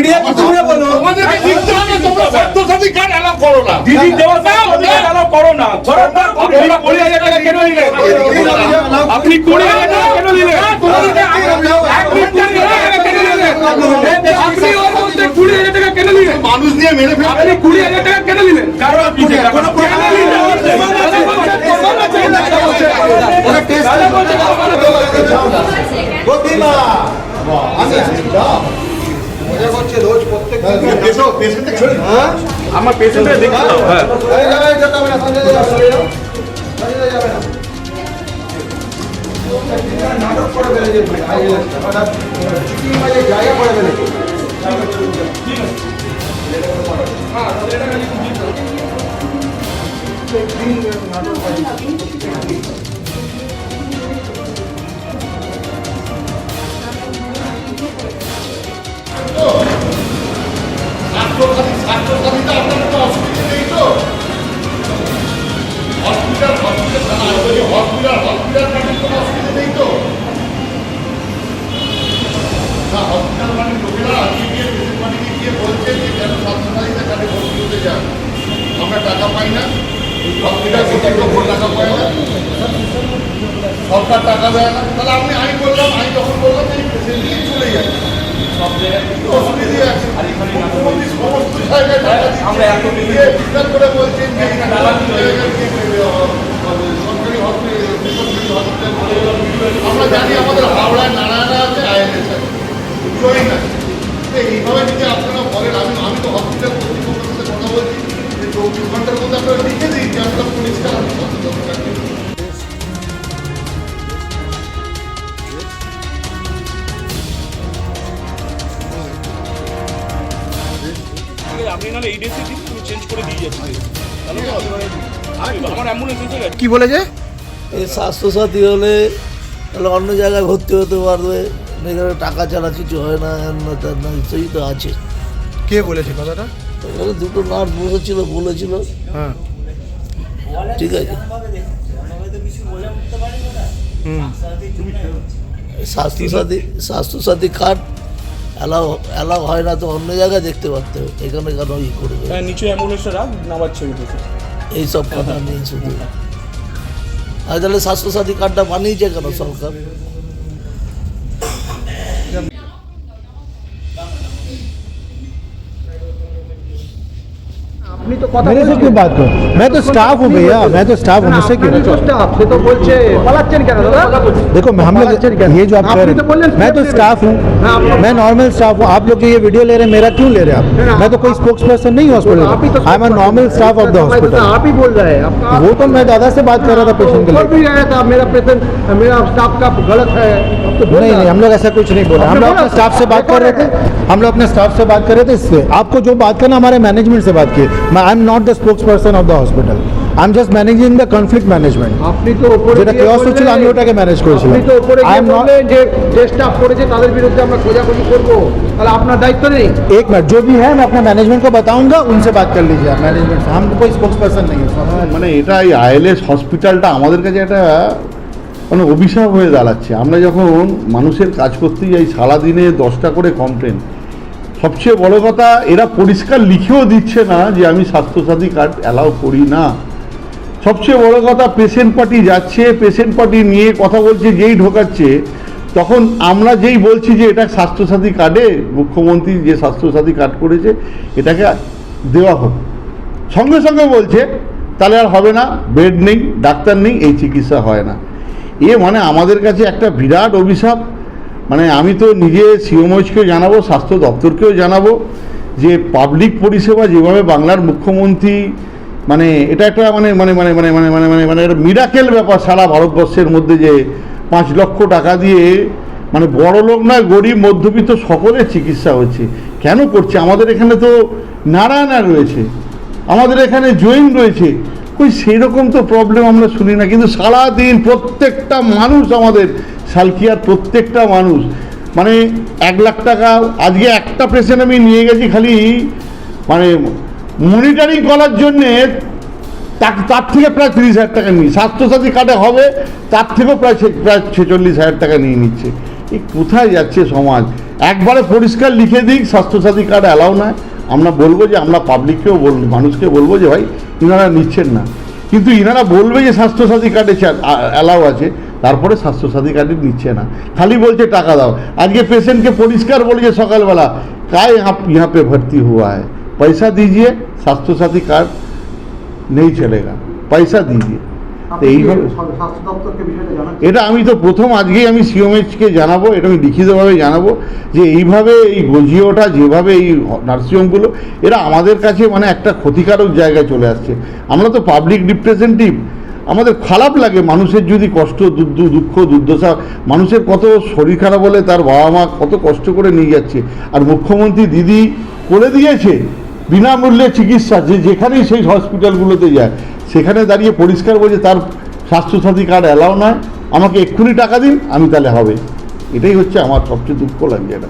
Media কিছু বলো আমাদেরকে লিখতে হবে তোমরা স্বাস্থ্যসাথী কার্ড অ্যালাউ করো না। দিদি দেওয়া অ্যালাউ করো না। আপনি 20,000 টাকা কেন নিলেন? আপনি 20,000 টাকা কেন নিলেন? আপনি ওর মধ্যে 20,000 টাকা কেন নিলেন? মানুষ নিয়ে মেরে ফেলবে। আপনি 20,000 টাকা কেন নিলেন? কারণ আপনি আমার পেশেন্টটা দেখতে দাও। হ্যাঁ নাটক করে ফেলেছে জায়গা করে ফেলেছে। আমরা টাকা পাই না, হসপিটাল টাকা পাই না, সরকার টাকা দেয় না। তাহলে আপনি আইন বললাম, আইন যখন বললাম এই পেশেন্ট নিয়ে চলে যাবে, সব জায়গায় অসুবিধা আছে। মুখ্যমন্ত্রী সমস্ত জায়গায় টাকা দিয়ে বিচার করে বলছেন যে সরকারি হসপিটাল। আমরা জানি আমাদের হাওড়ায় নারায়ণা আছে, আইএনএস আছে, জয়ী না। এইভাবে যদি আপনারা বলেন, আমি তো হসপিটাল কর্তৃপক্ষের সাথে কথা বলছি যে 24 ঘন্টার মধ্যে আপনারা লিখে দিন যে আমরা পরিষ্কার আপনি নাহলে এই ডেসে দিন, আমি চেঞ্জ করে দিয়ে যাচ্ছি। আমার অ্যাম্বুলেন্স এসে গেছে। কি বলেছে? এই স্বাস্থ্যসাথী হলে তাহলে অন্য জায়গায় ভর্তি হতে পারবে, এখানে টাকা ছাড়া কিছু হয় না, সেই তো আছে। কে বলেছে কথাটা? এখানে দুটো নার্স বলেছিল। হ্যাঁ ঠিক আছে, স্বাস্থ্যসাথী কার্ড অ্যালাউ হয় না, তো অন্য জায়গায় দেখতে পারতে হবে, এখানে কেন ই করবে? হ্যাঁ নিচে অ্যাম্বুলেন্সটা রাখ, নামাচ্ছে এইসব কথা নেই শুধু। আর তাহলে স্বাস্থ্যসাথী কার্ডটা বানিয়েছে কেন সরকার? আপনি তো কথা मेरे से क्यों बात करो? मैं तो स्टाफ हूँ भैया, मैं तो स्टाफ हूँ, मुझसे क्यों? স্টাफ সে তো বলছে পালাচ্ছেন কেন দাদা? देखो हम लोग ये जो आप कह रहे हैं, मैं तो स्टाफ हूँ, मैं नॉर्मल स्टाफ हूँ। आप लोग जो ये वीडियो ले रहे हैं, मेरा क्यों ले रहे हैं आप? मैं तो कोई स्पोक्स पर्सन नहीं हॉस्पिटल का, I am a normal staff of the hospital. आप ही बोल रहे हैं, वो तो मैं दादा से बात कर रहा था पेशेंट के बोल लिए। भी रहा था मेरा पेशेंट, मेरा स्टाफ का गलत है। नहीं नहीं, हम लोग ऐसा कुछ नहीं बोला, हम लोग अपने स्टाफ से बात कर रहे थे, हम लोग अपने स्टाफ से बात कर रहे थे। इसलिए आपको जो बात करना हमारे मैनेजमेंट से बात की। मैं I am not the spokes person of the hospital, I am just managing the conflict management. আপনি তো উপরে যেটা chaos হচ্ছিল আমি ওটাকে ম্যানেজ করেছিলাম। আপনি তো উপরে I am গিয়ে not- বললেন যে স্টাফ করেছে তাদের বিরুদ্ধে আমরা খোঁজাখুঁজি করবো, তাহলে আপনার দায়িত্ব নেই? एक मिनट, जो भी है मैं अपने मैनेजमेंट को बताऊंगा, उनसे बात कर लीजिए आप मैनेजमेंट से। हम कोई स्पोक्स पर्सन नहीं है। মানে এটা এই আইএলএস হসপিটালটা আমাদের কাছে একটা মানে অভিশাপ হয়ে দাঁড়াচ্ছে। আমরা যখন মানুষের কাজ করতে যাই, সারাদিনে 10টা করে কমপ্লেন। সবচেয়ে বড় কথা, এরা পরিষ্কার লিখেও দিচ্ছে না যে আমি স্বাস্থ্যসাথী কার্ড অ্যালাউ করি না। সবচেয়ে বড় কথা, পেশেন্ট পার্টি যাচ্ছে, পেশেন্ট পার্টি নিয়ে কথা বলছে, যেই ঢোকাচ্ছে তখন আমরা যেই বলছি যে এটা স্বাস্থ্যসাথী কার্ডে, মুখ্যমন্ত্রী যে স্বাস্থ্যসাথী কার্ড করেছে এটাকে দেওয়া হোক, সঙ্গে সঙ্গে বলছে তাহলে আর হবে না, বেড নেই, ডাক্তার নেই, এই চিকিৎসা হয় না। মানে আমাদের কাছে একটা বিরাট অভিশাপ। মানে আমি তো নিজে সিওমএইচকেও জানাবো, স্বাস্থ্য দপ্তরকেও জানাবো যে পাবলিক পরিষেবা যেভাবে বাংলার মুখ্যমন্ত্রী, মানে এটা একটা মানে মানে মানে মানে মানে মানে মানে মানে মিরাকেল ব্যাপার সারা ভারতবর্ষের মধ্যে, যে 5 লক্ষ টাকা দিয়ে মানে বড় লোক নয়, গরিব মধ্যবিত্ত সকলের চিকিৎসা হচ্ছে। কেন করছে? আমাদের এখানে তো নারায়ণা রয়েছে, আমাদের এখানে জৈন রয়েছে, কই সেই রকম তো প্রবলেম আমরা শুনি না। কিন্তু সারাদিন প্রত্যেকটা মানুষ, আমাদের সালকিয়ার প্রত্যেকটা মানুষ মানে 1 লাখ টাকা, আজকে একটা পেশেন্ট আমি নিয়ে গেছি খালি মানে মনিটরিং করার জন্যে, তার থেকে প্রায় 30,000 টাকা নিই। স্বাস্থ্যসাথী কার্ডে হবে তার থেকেও প্রায় 46,000 টাকা নিয়ে নিচ্ছে। এই কোথায় যাচ্ছে সমাজ? একবারে পরিষ্কার লিখে দিক স্বাস্থ্যসাথী কার্ড অ্যালাউ নয়, আমরা বলবো যে আমরা পাবলিককেও বলবো, মানুষকে বলবো যে ভাই ইনারা নিচ্ছেন না, কিন্তু ইনারা বলবে যে স্বাস্থ্যসাথী কার্ডে অ্যালাউ আছে, তারপরে স্বাস্থ্যসাথী কার্ডে নিচ্ছে না, খালি বলছে টাকা দাও। আজকে পেশেন্টকে পরিষ্কার বলেছে সকালবেলা, কায় आप यहाँ पे भर्ती हुआ है, पैसा दीजिए, स्वास्थ्य साथी कार्ड नहीं चलेगा, पैसा दीजिए। তো এইভাবে স্বাস্থ্য দপ্তরকে বিষয়টা জানান। এটা আমি তো প্রথম আজকেই আমি সিওমএইচকে জানাবো, এটা আমি লিখিতভাবে জানাবো যে এইভাবে এই গজিওটা যেভাবে এই নার্সিংহোমগুলো এরা আমাদের কাছে মানে একটা ক্ষতিকারক জায়গায় চলে আসছে। আমরা তো পাবলিক রিপ্রেজেন্টেটিভ, আমাদের খারাপ লাগে মানুষের যদি কষ্ট দুঃখ দুর্দশা, মানুষের কত শরীর খারাপ হলে তার বাবা মা কত কষ্ট করে নিয়ে যাচ্ছে, আর মুখ্যমন্ত্রী দিদি করে দিয়েছে বিনামূল্যে চিকিৎসা, যেখানেই সেই হসপিটালগুলোতে যায় সেখানে দাঁড়িয়ে পরিষ্কার বলছে তার স্বাস্থ্যসাথী কার্ড অ্যালাউ নয়, আমাকে এক্ষুনি টাকা দিন, আমি তাহলে হবে। এটাই হচ্ছে আমার সবচেয়ে দুঃখ লাগছে এটা।